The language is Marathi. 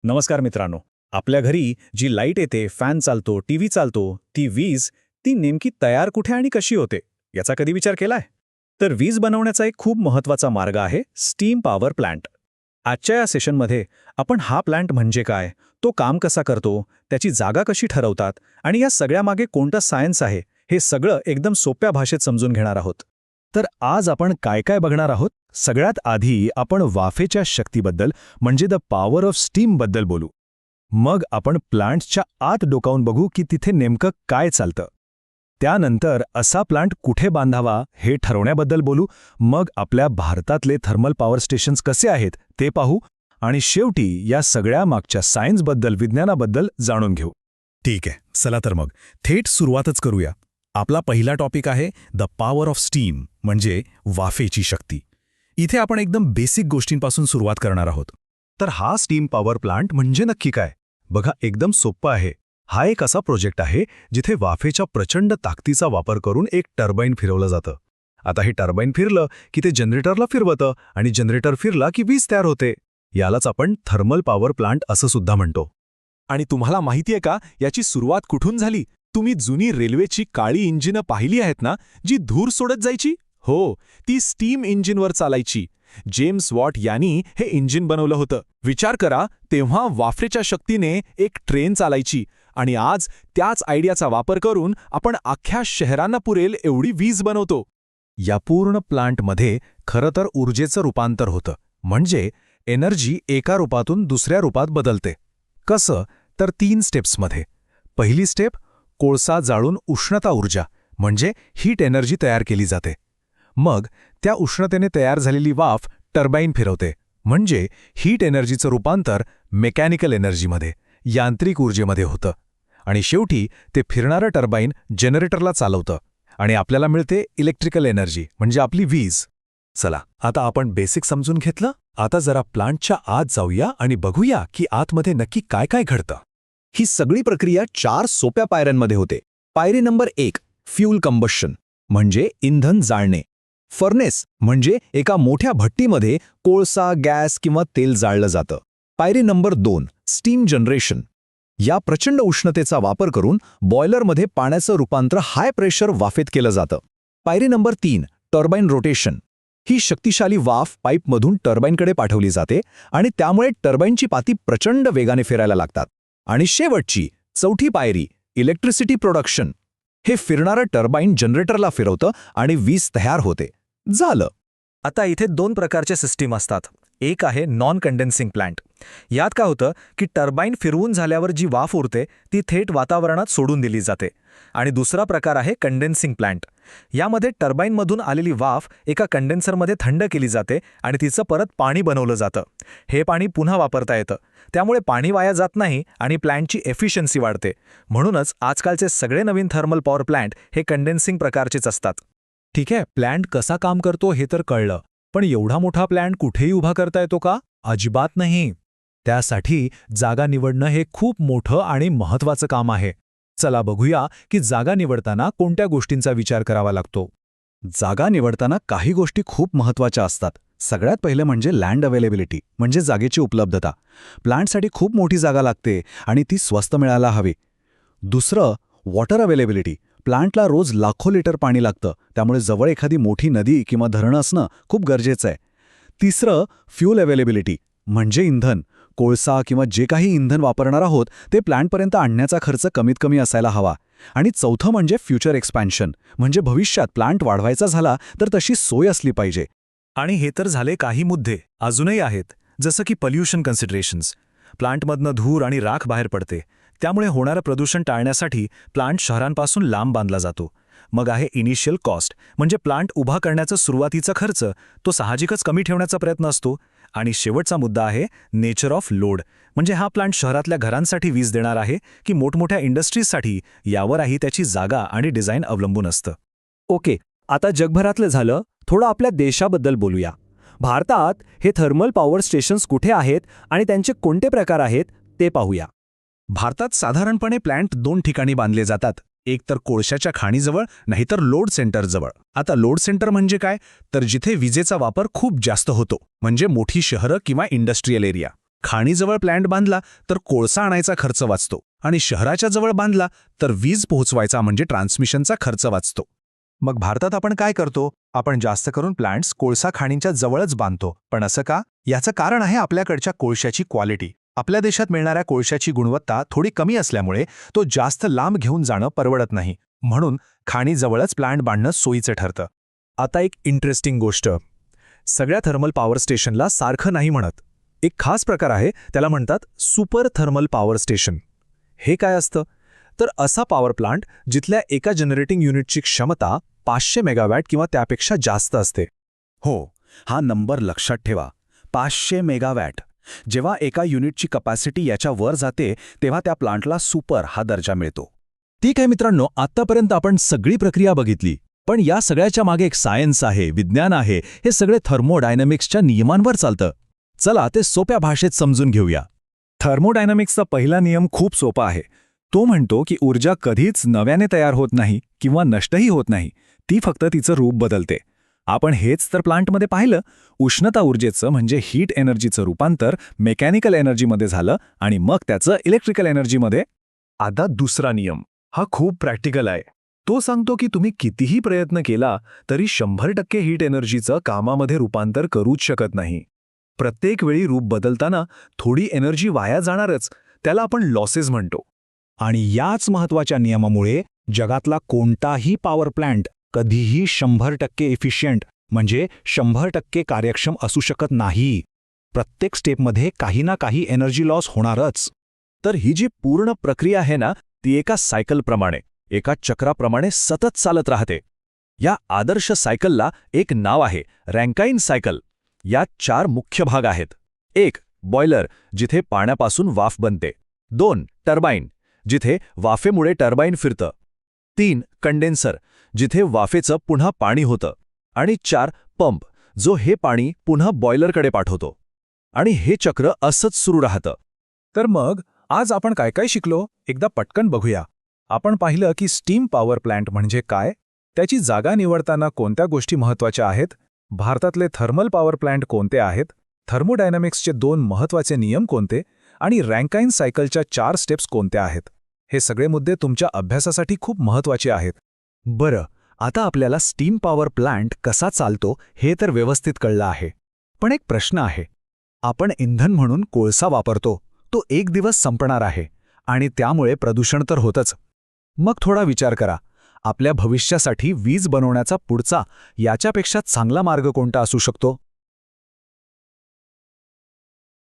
नमस्कार मित्रांनो. आपल्या घरी जी लाईट येते, फॅन चालतो, टीव्ही चालतो, ती वीज ती नेमकी तयार कुठे आणि कशी होते याचा कधी विचार केलाय? तर वीज बनवण्याचा एक खूप महत्त्वाचा मार्ग आहे स्टीम पॉवर प्लांट. आजच्या या सेशनमध्ये आपण हा प्लांट म्हणजे काय, तो काम कसा करतो, त्याची जागा कशी ठरवतात आणि या सगळ्यामागे कोणता सायन्स आहे हे सगळं एकदम सोप्या भाषेत समजून घेणार आहोत. तर आज आपण काय काय बघणार आहोत? सगळ्यात आधी आपण वाफेच्या शक्तीबद्दल म्हणजे द पॉवर ऑफ स्टीम बद्दल बोलू. मग आपण प्लांट्सच्या आत डोकावून बघू की तिथे नेमकं काय चालतं. त्यानंतर असा प्लांट कुठे बांधावा हे ठरवण्याबद्दल बोलू. मग आपल्या भारतातले थर्मल पॉवर स्टेशन्स कसे आहेत ते पाहू आणि शेवटी या सगळ्या मागच्या सायन्सबद्दल, विज्ञानाबद्दल जाणून घेऊ. ठीक आहे, चला तर मग थेट सुरुवातच करूया. आपला पहिला टॉपिक आहे द पॉवर ऑफ स्टीम म्हणजे वाफेची शक्ती. इथे आपण एकदम बेसिक गोष्टींपासून सुरुवात करणार आहोत. तर हा स्टीम पॉवर प्लांट म्हणजे नक्की काय? बघा, एकदम सोपं आहे. हा एक असा प्रोजेक्ट आहे जिथे वाफेच्या प्रचंड ताकदीचा वापर करून एक टर्बाईन फिरवलं जातं. आता हे टर्बाईन फिरलं की ते जनरेटरला फिरवतं आणि जनरेटर फिरला की वीज तयार होते. यालाच आपण थर्मल पॉवर प्लांट असं सुद्धा म्हणतो. आणि तुम्हाला माहितीये का याची सुरुवात कुठून झाली? तुम्ही जुनी रेल्वेची काळी इंजिनं पाहिली आहेत ना, जी धूर सोडत जायची? हो, ती स्टीम इंजिनवर चालायची. जेम्स वॉट यांनी हे इंजिन बनवलं होतं. विचार करा, तेव्हा वाफेच्या शक्तीने एक ट्रेन चालायची आणि आज त्याच आयडियाचा वापर करून आपण अख्ख्या शहरांना पुरेल एवढी वीज बनवतो. या पूर्ण प्लांटमध्ये खरं तर ऊर्जेचं रूपांतर होतं. म्हणजे एनर्जी एका रूपातून दुसऱ्या रूपात बदलते. कसं? तर 3 स्टेप्समध्ये. पहिली स्टेप, कोळसा जाळून उष्णता ऊर्जा म्हणजे हीट एनर्जी तयार केली जाते. मग त्या उष्णतेने तयार झालेली वाफ टर्बाईन फिरवते. म्हणजे हीट एनर्जीचं रूपांतर मेकॅनिकल एनर्जीमध्ये, यांत्रिक ऊर्जेमध्ये होतं. आणि शेवटी ते फिरणारं टर्बाईन जनरेटरला चालवतं आणि आपल्याला मिळते इलेक्ट्रिकल एनर्जी म्हणजे आपली वीज. चला, आता आपण बेसिक समजून घेतलं. आता जरा प्लांटच्या आत जाऊया आणि बघूया की आतमध्ये नक्की काय काय घडतं. ही सगळी प्रक्रिया 4 सोप्या पायऱ्यांमध्ये होते. पायरी नंबर 1, फ्यूल कंबशन म्हणजे इंधन जाळणे. फर्नेस म्हणजे एका मोठ्या भट्टीमध्ये कोळसा, गॅस किंवा तेल जाळलं जातं. पायरी नंबर 2, स्टीम जनरेशन. या प्रचंड उष्णतेचा वापर करून बॉयलरमध्ये पाण्याचं रूपांतर हाय प्रेशर वाफेत केलं जातं. पायरी नंबर 3, टर्बाईन रोटेशन. ही शक्तिशाली वाफ पाईपमधून टर्बाईनकडे पाठवली जाते आणि त्यामुळे टर्बाईनची पाती प्रचंड वेगाने फिरायला लागतात. आणि शेवटची 4थी पायरी, इलेक्ट्रिसिटी प्रोडक्शन. हे फिरणारं टर्बाईन जनरेटरला फिरवतं आणि वीज तयार होते. झालं. आता इथे 2 प्रकारचे सिस्टीम असतात. एक आहे नॉन कंडेन्सिंग प्लांट. यात काय होतं की टर्बाईन फिरवून झाल्यावर जी वाफ उरते ती थेट वातावरणात सोडून दिली जाते. आणि दुसरा प्रकार आहे कंडेन्सिंग प्लांट. यामध्ये टर्बाईनमधून आलेली वाफ एका कंडेन्सरमध्ये थंड केली जाते आणि तिचं परत पाणी बनवलं जातं. हे पाणी पुन्हा वापरता येतं. त्यामुळे पाणी वाया जात नाही आणि प्लांटची एफिशियन्सी वाढते. म्हणूनच आजकालचे सगळे नवीन थर्मल पॉवर प्लांट हे कंडेन्सिंग प्रकारचेच असतात. ठीक आहे, प्लांट कसा काम करतो हे तर कळलं. पण एवढा मोठा प्लांट कुठेही उभा करता येतो का? अजिबात नाही. त्यासाठी जागा निवडणं हे खूप मोठं आणि महत्त्वाचं काम आहे. चला बघूया की जागा निवडताना कोणत्या गोष्टींचा विचार करावा लागतो. जागा निवडताना काही गोष्टी खूप महत्त्वाच्या असतात. सगळ्यात पहिलं म्हणजे लँड अवेलेबिलिटी म्हणजे जागेची उपलब्धता. प्लांटसाठी खूप मोठी जागा लागते आणि ती स्वस्त मिळायला हवी. दुसरं, वॉटर अवेलेबिलिटी. प्लांटला रोज लाखो लिटर पाणी लागतं, त्यामुळे जवळ एखादी मोठी नदी किंवा धरण असणं खूप गरजेचं आहे. तिसरं, फ्यूल अवेलेबिलिटी म्हणजे इंधन. कोळसा किंवा जे काही इंधन वापरणार आहोत ते प्लांटपर्यंत आणण्याचा खर्च कमीत कमी असायला हवा. आणि चौथं म्हणजे फ्युचर एक्सपॅन्शन म्हणजे भविष्यात प्लांट वाढवायचा झाला तर तशी सोय असली पाहिजे. आणि हे तर झाले काही मुद्दे. अजूनही आहेत, जसं की पॉल्युशन कन्सिडरेशन्स. प्लांटमधनं धूर आणि राख बाहेर पडते. त्यामुळे होणारं प्रदूषण टाळण्यासाठी प्लांट शहरांपासून लांब बांधला जातो. मग आहे इनिशियल कॉस्ट म्हणजे प्लांट उभा करण्याचा सुरुवातीचा खर्च. तो साहजिकच कमी ठेवण्याचा प्रयत्न असतो. आणि शेवटचा मुद्दा आहे नेचर ऑफ लोड म्हणजे हा प्लांट शहरातल्या घरांसाठी वीज देणार आहे की मोठमोठ्या इंडस्ट्रीजसाठी, यावरही त्याची जागा आणि डिझाईन अवलंबून असतं. ओके, आता जगभरातलं झालं. थोडं आपल्या देशाबद्दल बोलूया. भारतात हे थर्मल पॉवर स्टेशन्स कुठे आहेत आणि त्यांचे कोणते प्रकार आहेत ते पाहूया. भारतात साधारणपणे प्लांट 2 ठिकाणी बांधले जातात. एक तर कोळशाच्या खाणीजवळ, नाहीतर लोड सेंटरजवळ. आता लोड सेंटर म्हणजे काय? तर जिथे विजेचा वापर खूप जास्त होतो, म्हणजे मोठी शहरं किंवा इंडस्ट्रियल एरिया. खाणीजवळ प्लांट बांधला तर कोळसा आणायचा खर्च वाचतो आणि शहराच्या जवळ बांधला तर वीज पोहोचवायचा म्हणजे ट्रान्समिशनचा खर्च वाचतो. मग भारतात आपण काय करतो? आपण जास्त करून प्लांट्स कोळसा खाणींच्या जवळच बांधतो. पण असं का? याचं कारण आहे आपल्याकडच्या कोळशाची क्वालिटी. आपल्या देशात मिळणाऱ्या कोळशाची गुणवत्ता थोडी कमी असल्यामुळे तो जास्त लांब घेऊन जाणं परवडत नाही. म्हणून खाणीजवळच प्लांट बांधणं सोयीचं ठरतं. आता एक इंटरेस्टिंग गोष्ट, सगळ्या थर्मल पॉवर स्टेशनला सारखं नाही म्हणत. एक खास प्रकार आहे, त्याला म्हणतात सुपर थर्मल पॉवर स्टेशन. हे काय असतं? तर असा पॉवर प्लांट जिथल्या एका जनरेटिंग युनिटची क्षमता 500 मेगावॅट किंवा त्यापेक्षा जास्त असते. हो, हा नंबर लक्षात ठेवा, 500 मेगावॅट. जेव्हा एका युनिटची कपॅसिटी याच्या वर जाते तेव्हा त्या प्लांटला सुपर हा दर्जा मिळतो. ठीक आहे मित्रांनो, आत्तापर्यंत आपण सगळी प्रक्रिया बघितली. पण या सगळ्याच्या मागे एक सायन्स आहे, विज्ञान आहे. हे सगळे थर्मोडायनॅमिक्सच्या नियमांवर चालतं. चला ते सोप्या भाषेत समजून घेऊया. थर्मोडायनामिक्सचा पहिला नियम खूप सोपा आहे. तो म्हणतो की ऊर्जा कधीच नव्याने तयार होत नाही किंवा नष्टही होत नाही, ती फक्त तिचं रूप बदलते. आपण हेच तर प्लांटमध्ये पाहिलं. उष्णता ऊर्जेचं म्हणजे हीट एनर्जीचं रूपांतर मेकॅनिकल एनर्जीमध्ये झालं आणि मग त्याचं इलेक्ट्रिकल एनर्जीमध्ये. आता दुसरा नियम, हा खूप प्रॅक्टिकल आहे. तो सांगतो की तुम्ही कितीही प्रयत्न केला तरी 100% हीट एनर्जीचं कामामध्ये रूपांतर करूच शकत नाही. प्रत्येक वेळी रूप बदलताना थोडी एनर्जी वाया जाणारच. त्याला आपण लॉसेस म्हणतो. आणि याच महत्त्वाच्या नियमामुळे जगातला कोणताही पॉवर प्लांट कधीही 100% इफिशियंट म्हणजे 100% कार्यक्षम असू शकत नाही. प्रत्येक स्टेपमध्ये काही ना काही एनर्जी लॉस होणारच. तर ही जी पूर्ण प्रक्रिया आहे ना, ती एका सायकलप्रमाणे, एका चक्राप्रमाणे सतत चालत राहते. या आदर्श सायकलला एक नाव आहे, रँकाइन सायकल. यात 4 मुख्य भाग आहेत. 1. बॉयलर, जिथे पाण्यापासून वाफ बनते. 2. टर्बाईन, जिथे वाफेमुळे टर्बाईन फिरतं. 3. कंडेन्सर, जिथे वाफेचं पुन्हा पाणी होतं. आणि 4. पंप, जो हे पाणी पुन्हा बॉयलरकडे पाठवतो. आणि हे चक्र असंच सुरू राहतं. तर मग आज आपण काय काय शिकलो, एकदा पटकन बघूया. आपण पाहिलं की स्टीम पॉवर प्लांट म्हणजे काय, त्याची जागा निवडताना कोणत्या गोष्टी महत्त्वाच्या आहेत, भारतातले थर्मल पॉवर प्लांट कोणते आहेत, थर्मोडायनॅमिक्सचे 2 महत्त्वाचे नियम कोणते आणि रँकाइन सायकलच्या 4 स्टेप्स कोणत्या आहेत. हे सगळे मुद्दे तुमच्या अभ्यासासाठी खूप महत्त्वाचे आहेत. बरं, आता आपल्याला स्टीम पॉवर प्लांट कसा चालतो हे तर व्यवस्थित कळलं आहे. पण एक प्रश्न आहे. आपण इंधन म्हणून कोळसा वापरतो, तो एक दिवस संपणार आहे आणि त्यामुळे प्रदूषण तर होतच. मग थोडा विचार करा, आपल्या भविष्यासाठी वीज बनवण्याचा पुढचा याच्यापेक्षा चांगला मार्ग कोणता असू शकतो?